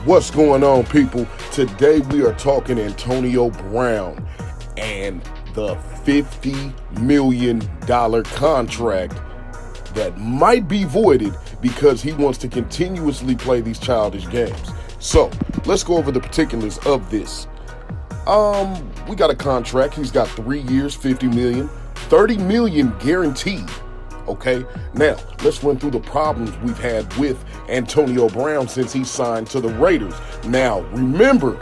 What's going on, people? Today we are talking Antonio Brown and the $50 million contract that might be voided because he wants to continuously play these childish games. So let's go over the particulars of this. We got a contract. He's got 3 years, $50 million, $30 million guaranteed. Okay, now let's run through the problems we've had with Antonio Brown since he signed to the Raiders. Now, remember,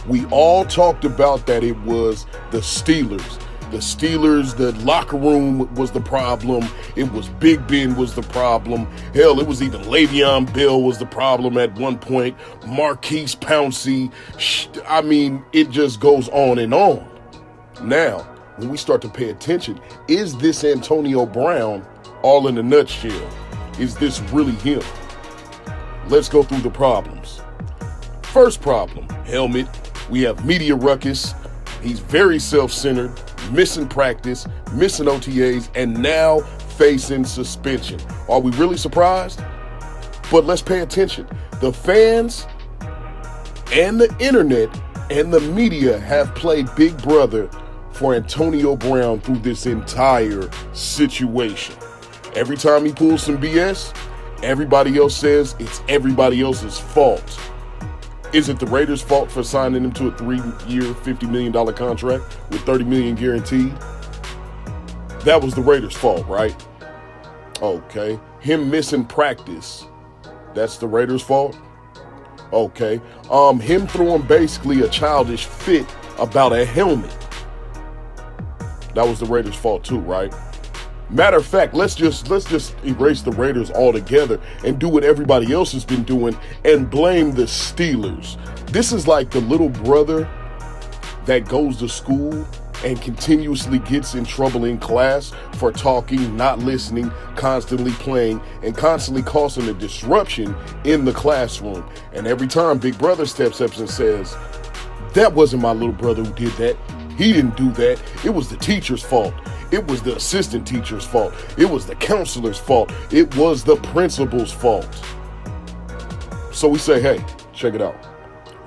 we all talked about that it was the Steelers. The Steelers, the locker room was the problem. It was Big Ben was the problem. Hell, it was even Le'Veon Bell was the problem at one point. Marquise Pouncey. I mean, it just goes on and on. Now, when we start to pay attention, is this Antonio Brown all in a nutshell? Is this really him? Let's go through the problems. First problem, helmet. We have media ruckus. He's very self-centered, missing practice, missing OTAs, and now facing suspension. Are we really surprised? But let's pay attention. The fans and the internet and the media have played Big Brother for Antonio Brown through this entire situation. Every time he pulls some BS, everybody else says it's everybody else's fault. Is it the Raiders' fault for signing him to a 3-year, $50 million contract with $30 million guaranteed? That was the Raiders' fault, right? Okay. Him missing practice, that's the Raiders' fault? Okay. Him throwing basically a childish fit about a helmet, that was the Raiders' fault too, right? Matter of fact, let's just erase the Raiders altogether and do what everybody else has been doing and blame the Steelers. This is like the little brother that goes to school and continuously gets in trouble in class for talking, not listening, constantly playing, and constantly causing a disruption in the classroom. And every time Big Brother steps up and says, "That wasn't my little brother who did that. He didn't do that. It was the teacher's fault. It was the assistant teacher's fault. It was the counselor's fault. It was the principal's fault." So we say, hey, check it out.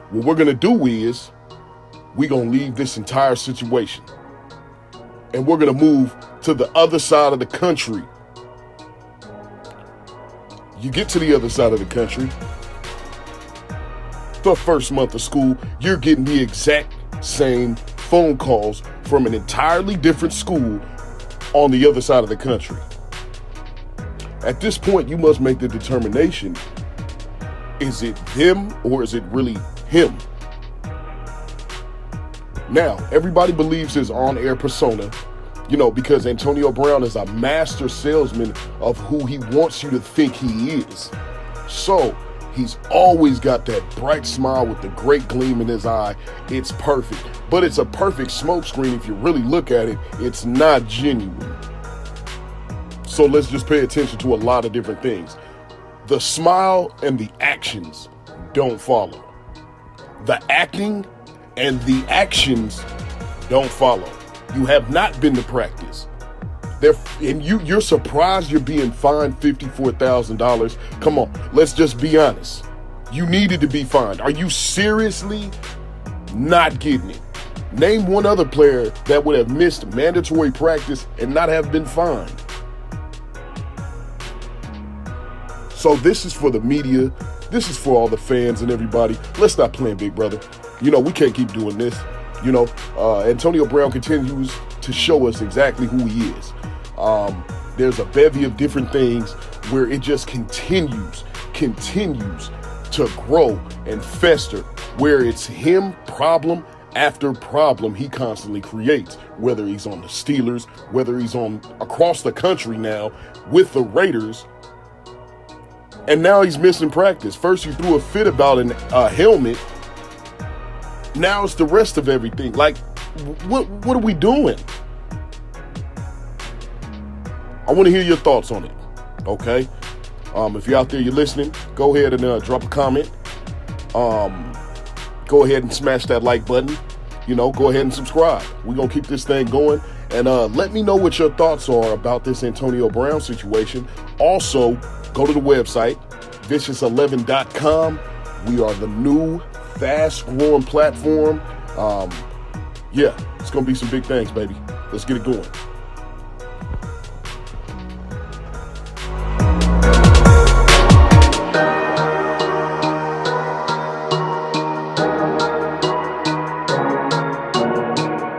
What we're going to do is we're going to leave this entire situation and we're going to move to the other side of the country. You get to the other side of the country, the first month of school, you're getting the exact same phone calls from an entirely different school on the other side of the country. At this point, you must make the determination, is it them or is it really him? Now, everybody believes his on-air persona, because Antonio Brown is a master salesman of who he wants you to think he is. So, he's always got that bright smile with the great gleam in his eye. It's perfect. But it's a perfect smokescreen if you really look at it. It's not genuine. So let's just pay attention to a lot of different things. The smile and the actions don't follow. The acting and the actions don't follow. You have not been to practice. And you're surprised you're being fined $54,000. Come on, let's just be honest. You needed to be fined. Are you seriously not getting it? Name one other player that would have missed mandatory practice and not have been fined. So this is for the media. This is for all the fans and everybody. Let's stop playing Big Brother. We can't keep doing this. Antonio Brown continues to show us exactly who he is. There's a bevy of different things where it just continues to grow and fester, where it's him problem after problem he constantly creates, whether he's on the Steelers, whether he's on across the country now with the Raiders, and now he's missing practice. First you threw a fit about a helmet, now it's the rest of everything. Like, what are we doing? I want to hear your thoughts on it, okay? If you're out there, you're listening, go ahead and drop a comment. Go ahead and smash that like button. Go ahead and subscribe. We're going to keep this thing going. And let me know what your thoughts are about this Antonio Brown situation. Also, go to the website, vicious11.com. We are the new fast growing platform. Yeah, it's going to be some big things, baby. Let's get it going.